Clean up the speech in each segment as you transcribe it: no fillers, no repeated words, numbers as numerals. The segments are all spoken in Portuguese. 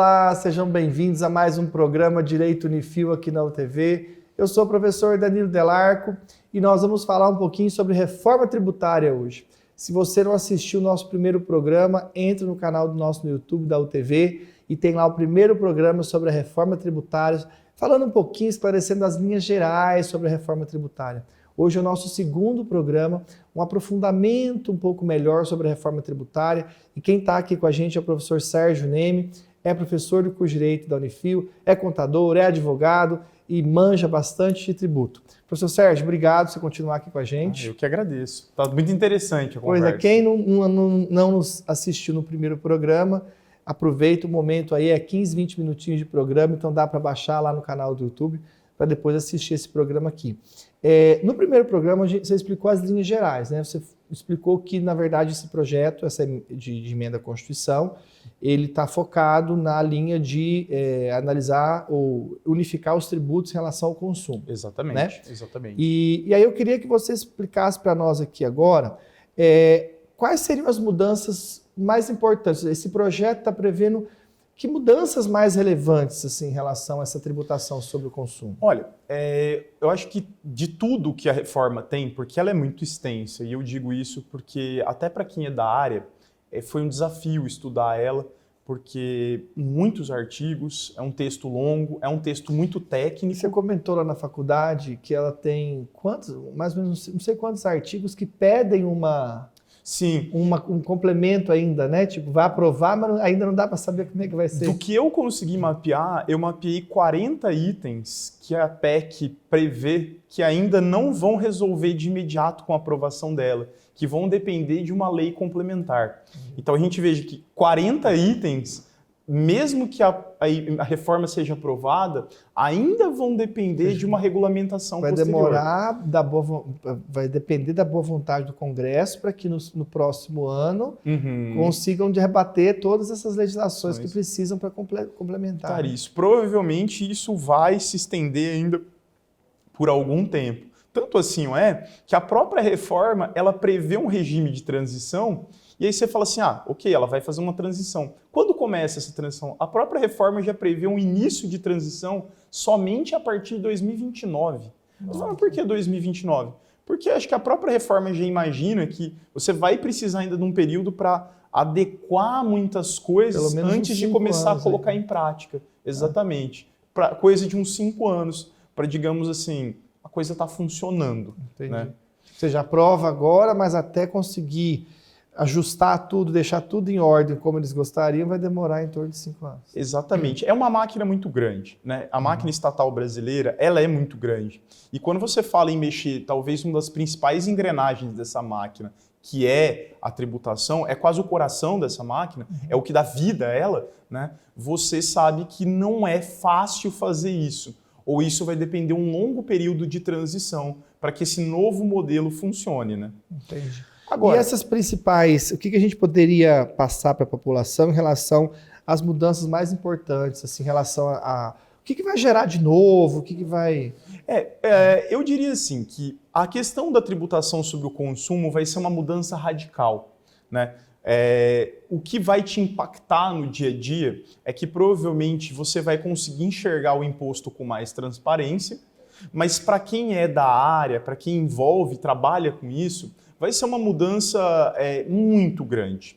Olá, sejam bem-vindos a mais um programa Direito Unifil aqui na UTV. Eu sou o professor Danilo Delarco e nós vamos falar um pouquinho sobre reforma tributária hoje. Se você não assistiu o nosso primeiro programa, entre no canal do nosso no YouTube da UTV e tem lá o primeiro programa sobre a reforma tributária, falando um pouquinho, esclarecendo as linhas gerais sobre a reforma tributária. Hoje é o nosso segundo programa, um aprofundamento um pouco melhor sobre a reforma tributária. E quem está aqui com a gente é o professor Sérgio Neme, é professor do curso de Direito da Unifil, é contador, é advogado e manja bastante de tributo. Professor Sérgio, obrigado por você continuar aqui com a gente. Eu que agradeço. Está muito interessante a conversa. Pois é, quem não nos assistiu no primeiro programa, aproveita o momento aí, é 15, 20 minutinhos de programa, então dá para baixar lá no canal do YouTube para depois assistir esse programa aqui. No primeiro programa, você explicou as linhas gerais, né? Você explicou que, na verdade, esse projeto de emenda à Constituição, ele está focado na linha de analisar ou unificar os tributos em relação ao consumo. Exatamente, né? Exatamente. E aí eu queria que você explicasse para nós aqui agora quais seriam as mudanças mais importantes. Esse projeto está prevendo que mudanças mais relevantes assim, em relação a essa tributação sobre o consumo? Olha, eu acho que de tudo que a reforma tem, porque ela é muito extensa, e eu digo isso porque até para quem é da área, foi um desafio estudar ela, porque muitos artigos, é um texto longo, é um texto muito técnico. Você comentou lá na faculdade que ela tem mais ou menos, não sei quantos artigos que pedem Sim. Um complemento ainda, né? Tipo, vai aprovar, mas ainda não dá para saber como é que vai ser. Do que eu consegui mapear, eu mapeei 40 itens que a PEC prevê que ainda não vão resolver de imediato com a aprovação dela, que vão depender de uma lei complementar. Então a gente veja que 40 itens, mesmo que a reforma seja aprovada, ainda vão depender de uma regulamentação posterior. Vai depender da boa vontade do Congresso para que no próximo ano consigam rebater todas essas legislações que precisam para complementar. Isso. Provavelmente isso vai se estender ainda por algum tempo. Tanto assim que a própria reforma ela prevê um regime de transição. E aí você fala assim, ok, ela vai fazer uma transição. Quando começa essa transição? A própria reforma já prevê um início de transição somente a partir de 2029. Mas por que 2029? Porque acho que a própria reforma já imagina que você vai precisar ainda de um período para adequar muitas coisas antes de começar a colocar em prática. Exatamente. Para coisa de uns 5 anos, para, digamos assim, a coisa está funcionando. Entendi. Né? Você já aprova agora, mas até conseguir ajustar tudo, deixar tudo em ordem como eles gostariam, vai demorar em torno de 5 anos. Exatamente. É uma máquina muito grande, né? A máquina estatal brasileira, ela é muito grande. E quando você fala em mexer, talvez uma das principais engrenagens dessa máquina, que é a tributação, é quase o coração dessa máquina, é o que dá vida a ela, né? Você sabe que não é fácil fazer isso. Ou isso vai depender de um longo período de transição para que esse novo modelo funcione, né? Entendi. Agora, e essas principais, o que a gente poderia passar para a população em relação às mudanças mais importantes, assim, em relação a o que vai gerar de novo, o que vai... Eu diria assim, que a questão da tributação sobre o consumo vai ser uma mudança radical, né? O que vai te impactar no dia a dia é que provavelmente você vai conseguir enxergar o imposto com mais transparência, mas para quem é da área, para quem envolve, trabalha com isso, vai ser uma mudança muito grande.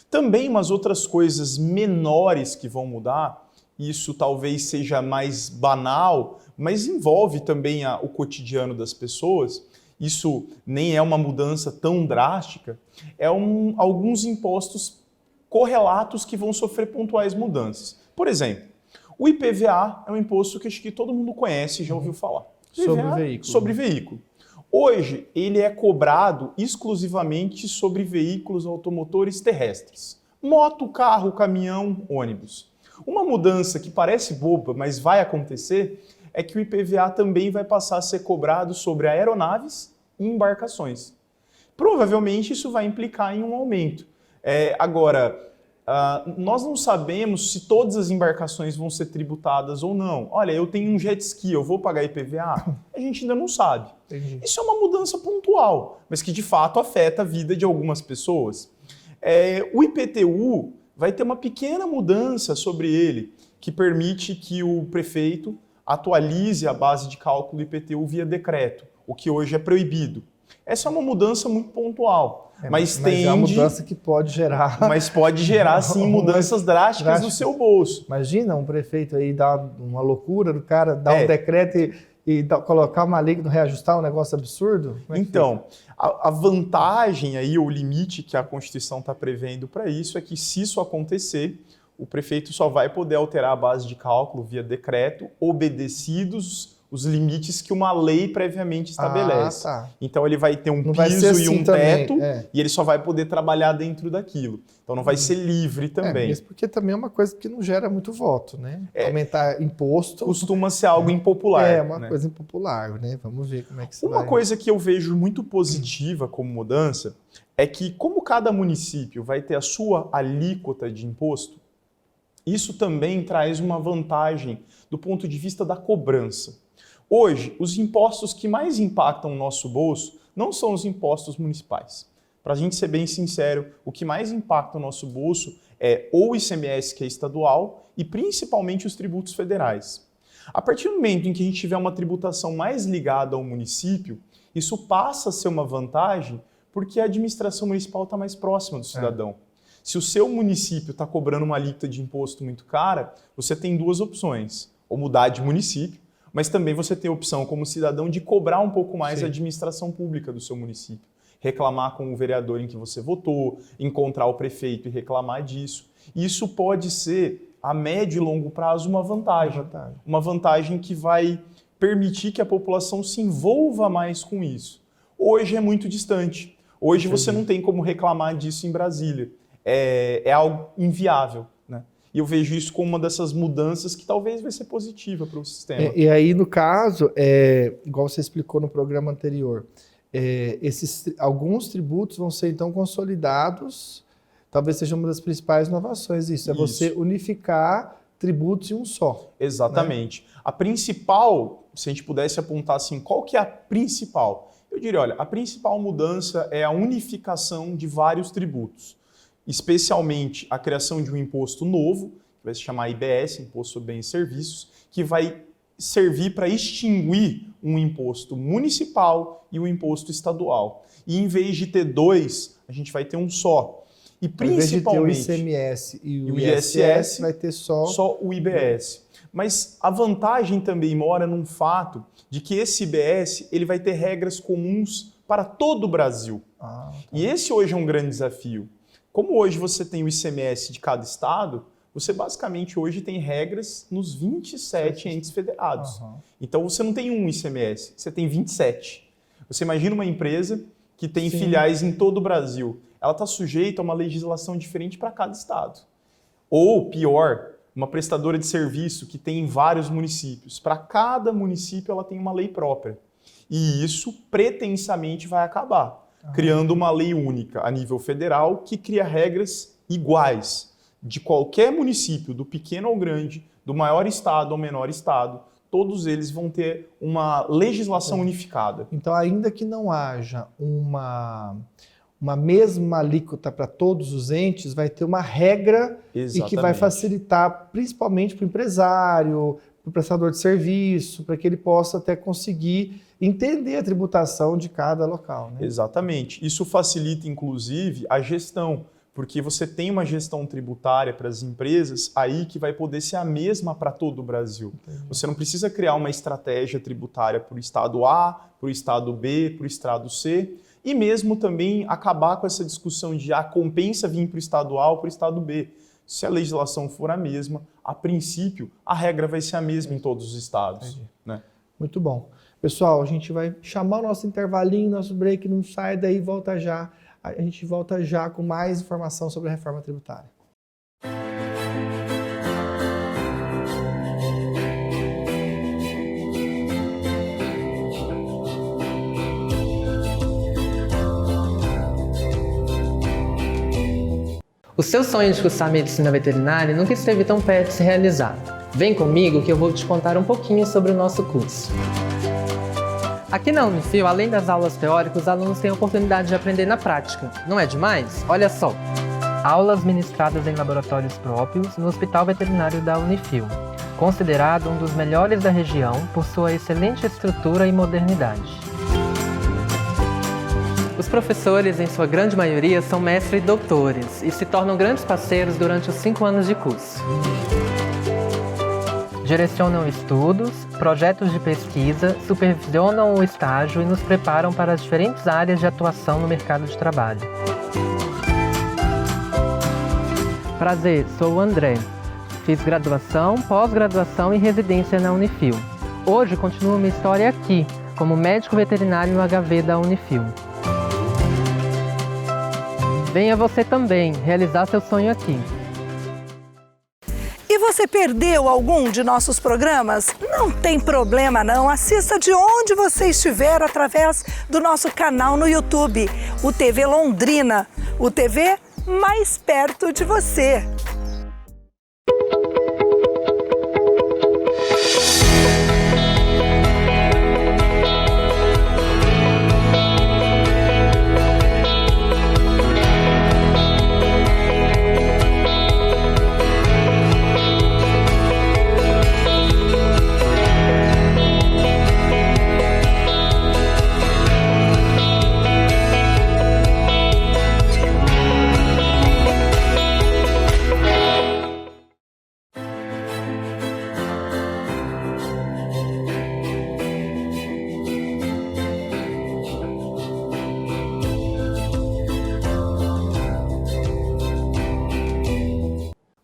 Também umas outras coisas menores que vão mudar, isso talvez seja mais banal, mas envolve também o cotidiano das pessoas. Isso nem é uma mudança tão drástica, alguns impostos correlatos que vão sofrer pontuais mudanças. Por exemplo, o IPVA é um imposto que acho que todo mundo conhece e já ouviu falar. Sobre veículo. Hoje, ele é cobrado exclusivamente sobre veículos automotores terrestres. Moto, carro, caminhão, ônibus. Uma mudança que parece boba, mas vai acontecer, é que o IPVA também vai passar a ser cobrado sobre aeronaves e embarcações. Provavelmente isso vai implicar em um aumento. Nós não sabemos se todas as embarcações vão ser tributadas ou não. Olha, eu tenho um jet ski, eu vou pagar IPVA? A gente ainda não sabe. Entendi. Isso é uma mudança pontual, mas que de fato afeta a vida de algumas pessoas. O IPTU vai ter uma pequena mudança sobre ele, que permite que o prefeito atualize a base de cálculo IPTU via decreto, o que hoje é proibido. Essa é uma mudança muito pontual, mas tende... é uma mudança que pode gerar... Mas pode gerar, sim, mudanças drásticas no seu bolso. Imagina um prefeito aí dar uma loucura do cara, dar um decreto e colocar uma lei, reajustar um negócio absurdo? Então, a vantagem aí, o limite que a Constituição está prevendo para isso é que, se isso acontecer, o prefeito só vai poder alterar a base de cálculo via decreto, obedecidos os limites que uma lei previamente estabelece. Então ele vai ter um piso e um teto, e ele só vai poder trabalhar dentro daquilo. Então não vai ser livre também. Mesmo porque também é uma coisa que não gera muito voto, né? Aumentar imposto... Costuma ser algo impopular. É, uma coisa impopular, né? Vamos ver como é que isso vai... Uma coisa que eu vejo muito positiva como mudança é que, como cada município vai ter a sua alíquota de imposto, isso também traz uma vantagem do ponto de vista da cobrança. Hoje, os impostos que mais impactam o nosso bolso não são os impostos municipais. Para a gente ser bem sincero, o que mais impacta o nosso bolso é ou o ICMS, que é estadual, e principalmente os tributos federais. A partir do momento em que a gente tiver uma tributação mais ligada ao município, isso passa a ser uma vantagem porque a administração municipal está mais próxima do cidadão. Se o seu município está cobrando uma alíquota de imposto muito cara, você tem duas opções: ou mudar de município, mas também você tem a opção como cidadão de cobrar um pouco mais a administração pública do seu município. Reclamar com o vereador em que você votou, encontrar o prefeito e reclamar disso. Isso pode ser, a médio e longo prazo, uma vantagem. Uma vantagem que vai permitir que a população se envolva mais com isso. Hoje é muito distante. Hoje você não tem como reclamar disso em Brasília. É algo inviável, né? E eu vejo isso como uma dessas mudanças que talvez vai ser positiva para o sistema. E aí, no caso, igual você explicou no programa anterior, alguns tributos vão ser, então, consolidados. Talvez seja uma das principais inovações isso. Você unificar tributos em um só. Exatamente. Né? A principal, se a gente pudesse apontar assim, qual que é a principal? Eu diria, olha, a principal mudança é a unificação de vários tributos. Especialmente a criação de um imposto novo, que vai se chamar IBS, Imposto sobre Bens e Serviços, que vai servir para extinguir um imposto municipal e um imposto estadual. E em vez de ter dois, a gente vai ter um só. E principalmente... Em vez de ter o ICMS e o ISS, vai ter só o IBS. Mas a vantagem também mora num fato de que esse IBS ele vai ter regras comuns para todo o Brasil. E esse hoje é um grande desafio. Como hoje você tem o ICMS de cada estado, você basicamente hoje tem regras nos 27 entes federados. Então você não tem um ICMS, você tem 27. Você imagina uma empresa que tem filiais em todo o Brasil. Ela está sujeita a uma legislação diferente para cada estado. Ou, pior, uma prestadora de serviço que tem em vários municípios. Para cada município ela tem uma lei própria. E isso pretensamente vai acabar, criando uma lei única a nível federal que cria regras iguais de qualquer município, do pequeno ao grande, do maior estado ao menor estado. Todos eles vão ter uma legislação unificada. Então, ainda que não haja uma mesma alíquota para todos os entes, vai ter uma regra e que vai facilitar principalmente para o empresário, para o prestador de serviço, para que ele possa até conseguir entender a tributação de cada local. Né? Exatamente. Isso facilita, inclusive, a gestão, porque você tem uma gestão tributária para as empresas aí que vai poder ser a mesma para todo o Brasil. Entendi. Você não precisa criar uma estratégia tributária para o estado A, para o estado B, para o estado C, e mesmo também acabar com essa discussão de compensa vir para o estado A ou para o estado B. Se a legislação for a mesma, a princípio, a regra vai ser a mesma em todos os estados. Né? Muito bom. Pessoal, a gente vai chamar o nosso intervalinho, nosso break, não sai daí, volta já. A gente volta já com mais informação sobre a reforma tributária. O seu sonho de cursar medicina veterinária nunca esteve tão perto de se realizar. Vem comigo que eu vou te contar um pouquinho sobre o nosso curso. Aqui na Unifil, além das aulas teóricas, os alunos têm a oportunidade de aprender na prática. Não é demais? Olha só! Aulas ministradas em laboratórios próprios no Hospital Veterinário da Unifil, considerado um dos melhores da região por sua excelente estrutura e modernidade. Os professores, em sua grande maioria, são mestres e doutores e se tornam grandes parceiros durante os 5 anos de curso. Direcionam estudos, projetos de pesquisa, supervisionam o estágio e nos preparam para as diferentes áreas de atuação no mercado de trabalho. Prazer, sou o André. Fiz graduação, pós-graduação e residência na Unifil. Hoje continuo minha história aqui, como médico veterinário no HV da Unifil. Venha você também realizar seu sonho aqui. E você perdeu algum de nossos programas? Não tem problema não, assista de onde você estiver através do nosso canal no YouTube, o TV Londrina, o TV mais perto de você.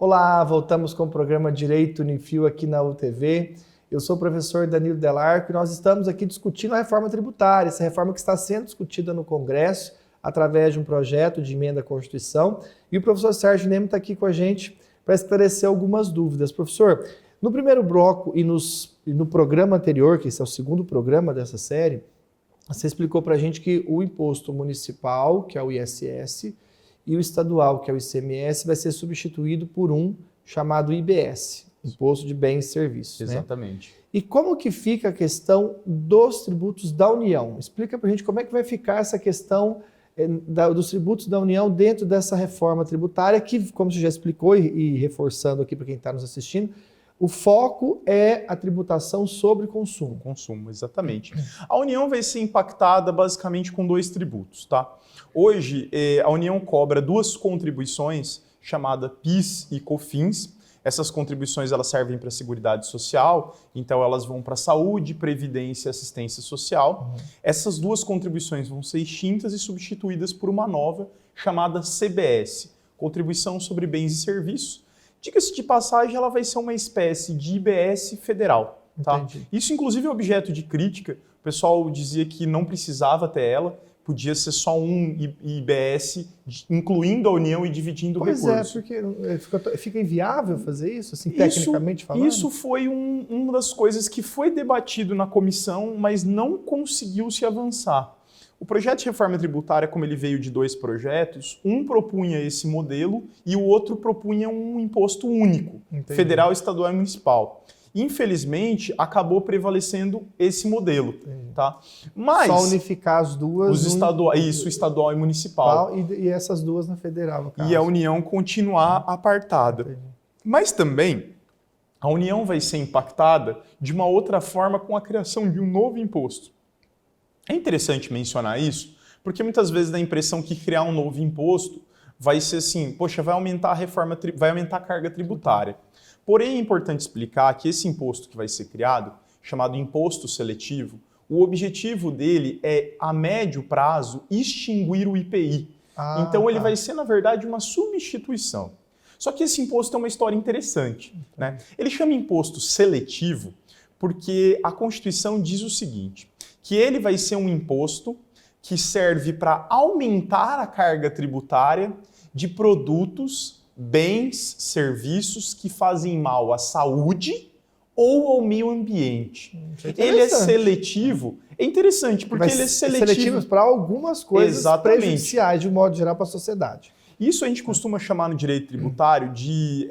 Olá, voltamos com o programa Direito Unifil aqui na UTV. Eu sou o professor Danilo Delarco e nós estamos aqui discutindo a reforma tributária, essa reforma que está sendo discutida no Congresso através de um projeto de emenda à Constituição. E o professor Sérgio Neme está aqui com a gente para esclarecer algumas dúvidas. Professor, no primeiro bloco e no programa anterior, que esse é o segundo programa dessa série, você explicou para a gente que o imposto municipal, que é o ISS, e o estadual, que é o ICMS, vai ser substituído por um chamado IBS, Imposto de Bens e Serviços. Exatamente. Né? E como que fica a questão dos tributos da União? Explica para a gente como é que vai ficar essa questão dos tributos da União dentro dessa reforma tributária, que, como você já explicou, e reforçando aqui para quem está nos assistindo, o foco é a tributação sobre consumo. Consumo, exatamente. A União vai ser impactada basicamente com 2 tributos, tá? Hoje, a União cobra 2 contribuições, chamadas PIS e COFINS. Essas contribuições elas servem para a Seguridade Social, então elas vão para a saúde, previdência e assistência social. Essas 2 contribuições vão ser extintas e substituídas por uma nova chamada CBS, Contribuição sobre Bens e Serviços. Diga-se de passagem, ela vai ser uma espécie de IBS federal. Tá? Isso, inclusive, é objeto de crítica. O pessoal dizia que não precisava ter ela, podia ser só um IBS, incluindo a União e dividindo o recurso. Pois é, porque fica inviável fazer isso, assim, tecnicamente falando? Isso foi uma das coisas que foi debatido na comissão, mas não conseguiu se avançar. O projeto de reforma tributária, como ele veio de 2 projetos, um propunha esse modelo e o outro propunha um imposto único, federal, estadual e municipal. Infelizmente, acabou prevalecendo esse modelo. Tá? Mas só unificar as duas. Isso, estadual e municipal. E essas duas na federal, no caso. E a União continuar apartada. Mas também, a União vai ser impactada de uma outra forma com a criação de um novo imposto. É interessante mencionar isso, porque muitas vezes dá a impressão que criar um novo imposto vai ser assim, poxa, vai aumentar a carga tributária. Porém, é importante explicar que esse imposto que vai ser criado, chamado imposto seletivo, o objetivo dele é, a médio prazo, extinguir o IPI. Então, ele vai ser, na verdade, uma substituição. Só que esse imposto é uma história interessante. Né? Ele chama imposto seletivo porque a Constituição diz o seguinte, que ele vai ser um imposto que serve para aumentar a carga tributária de produtos, bens, serviços que fazem mal à saúde ou ao meio ambiente. Ele é seletivo. É interessante, porque ele é seletivo para algumas coisas prejudiciais, de um modo geral, para a sociedade. Isso a gente costuma chamar no direito tributário de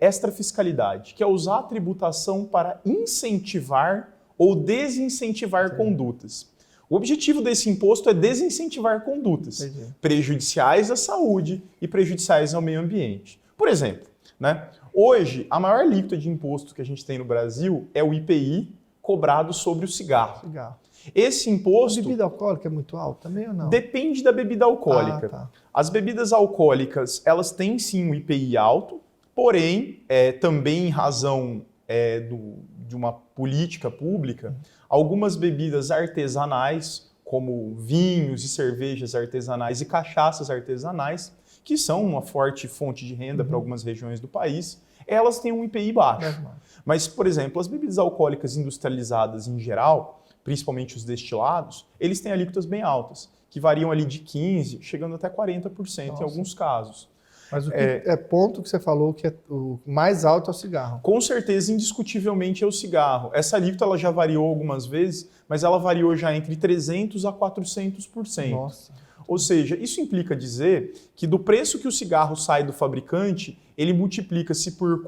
extrafiscalidade, que é usar a tributação para incentivar ou desincentivar condutas. O objetivo desse imposto é desincentivar condutas prejudiciais à saúde e prejudiciais ao meio ambiente. Por exemplo, né, hoje a maior alíquota de imposto que a gente tem no Brasil é o IPI cobrado sobre o cigarro. Esse imposto... A bebida alcoólica é muito alta também ou não? Depende da bebida alcoólica. Tá. As bebidas alcoólicas, elas têm sim um IPI alto, porém, também em razão de uma política pública, algumas bebidas artesanais, como vinhos e cervejas artesanais e cachaças artesanais, que são uma forte fonte de renda para algumas regiões do país, elas têm um IPI baixo. Mas, por exemplo, as bebidas alcoólicas industrializadas em geral, principalmente os destilados, eles têm alíquotas bem altas, que variam ali de 15%, chegando até 40% em alguns casos. Mas o que ponto que você falou que o mais alto é o cigarro? Com certeza, indiscutivelmente, é o cigarro. Essa alíquota ela já variou algumas vezes, mas ela variou já entre 300% a 400%. Nossa. Ou seja, isso implica dizer que do preço que o cigarro sai do fabricante, ele multiplica-se por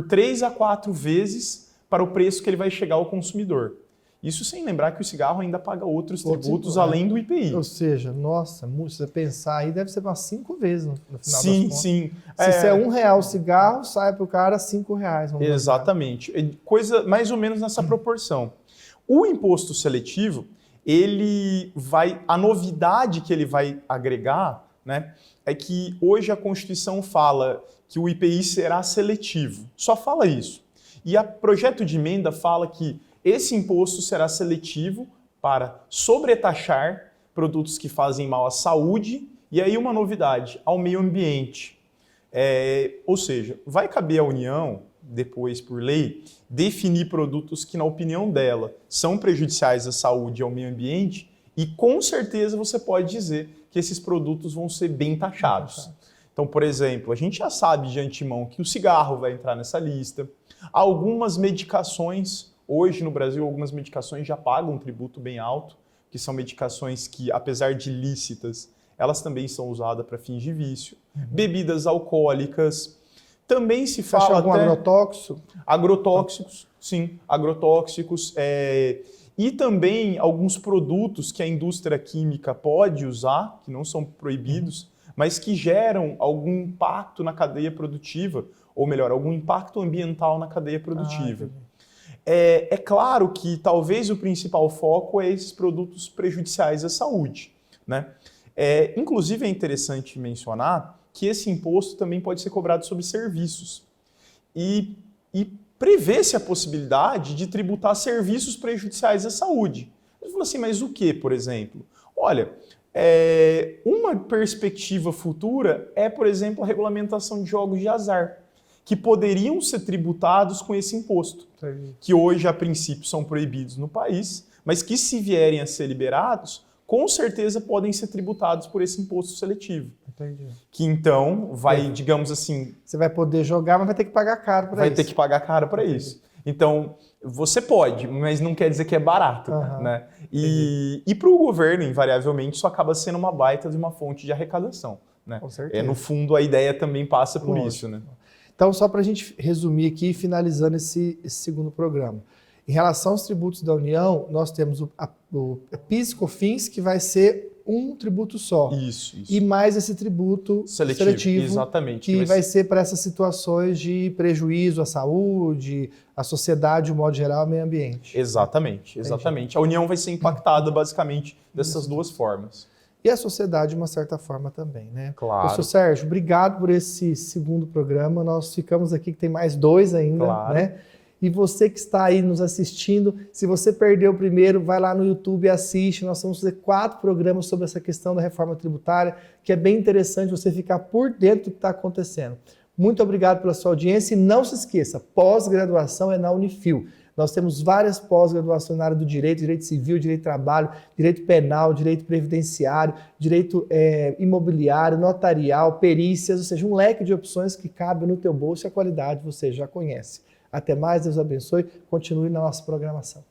3 a 4 vezes para o preço que ele vai chegar ao consumidor. Isso sem lembrar que o cigarro ainda paga outros tributos além do IPI. Ou seja, nossa, se você pensar aí, deve ser umas 5 vezes no final das contas. Sim. Se é R$1 o cigarro, sai para o cara R$5. Exatamente. Coisa mais ou menos nessa proporção. O imposto seletivo, a novidade que ele vai agregar, né, é que hoje a Constituição fala que o IPI será seletivo. Só fala isso. E o projeto de emenda fala que esse imposto será seletivo para sobretaxar produtos que fazem mal à saúde e aí uma novidade, ao meio ambiente. Ou seja, vai caber à União, depois por lei, definir produtos que, na opinião dela, são prejudiciais à saúde e ao meio ambiente e com certeza você pode dizer que esses produtos vão ser bem taxados. Então, por exemplo, a gente já sabe de antemão que o cigarro vai entrar nessa lista, algumas medicações... Hoje, no Brasil, algumas medicações já pagam um tributo bem alto, que são medicações que, apesar de lícitas, elas também são usadas para fins de vício. Bebidas alcoólicas. Também se fala acha algum agrotóxico? Agrotóxicos, sim. Agrotóxicos. E também alguns produtos que a indústria química pode usar, que não são proibidos, mas que geram algum impacto na cadeia produtiva, ou melhor, algum impacto ambiental na cadeia produtiva. É claro que talvez o principal foco é esses produtos prejudiciais à saúde, né? Inclusive é interessante mencionar que esse imposto também pode ser cobrado sobre serviços e prevê-se a possibilidade de tributar serviços prejudiciais à saúde. Você fala assim, mas o que, por exemplo? Olha, uma perspectiva futura é, por exemplo, a regulamentação de jogos de azar, que poderiam ser tributados com esse imposto, que hoje, a princípio, são proibidos no país, mas que, se vierem a ser liberados, com certeza podem ser tributados por esse imposto seletivo. Entendi. Que, então, vai, digamos assim... Você vai poder jogar, mas vai ter que pagar caro para isso. Vai ter que pagar caro para isso. Então, você pode, mas não quer dizer que é barato. Né? E para o governo, invariavelmente, isso acaba sendo uma baita de uma fonte de arrecadação. Né? Com certeza. No fundo, a ideia também passa por isso, né? Então, só para a gente resumir aqui, finalizando esse segundo programa. Em relação aos tributos da União, nós temos o PIS e COFINS, que vai ser um tributo só. Isso. E mais esse tributo seletivo exatamente, que vai ser para essas situações de prejuízo à saúde, à sociedade, de um modo geral, ao meio ambiente. Exatamente. A União vai ser impactada, basicamente, dessas duas formas. E a sociedade, de uma certa forma, também, né? Claro. Professor Sérgio, obrigado por esse segundo programa. Nós ficamos aqui, que tem mais 2 ainda, né? E você que está aí nos assistindo, se você perdeu o primeiro, vai lá no YouTube e assiste. Nós vamos fazer 4 programas sobre essa questão da reforma tributária, que é bem interessante você ficar por dentro do que está acontecendo. Muito obrigado pela sua audiência e não se esqueça, pós-graduação é na Unifil. Nós temos várias pós-graduações na área do direito civil, direito do trabalho, direito penal, direito previdenciário, direito imobiliário, notarial, perícias, ou seja, um leque de opções que cabe no teu bolso e a qualidade você já conhece. Até mais, Deus abençoe, continue na nossa programação.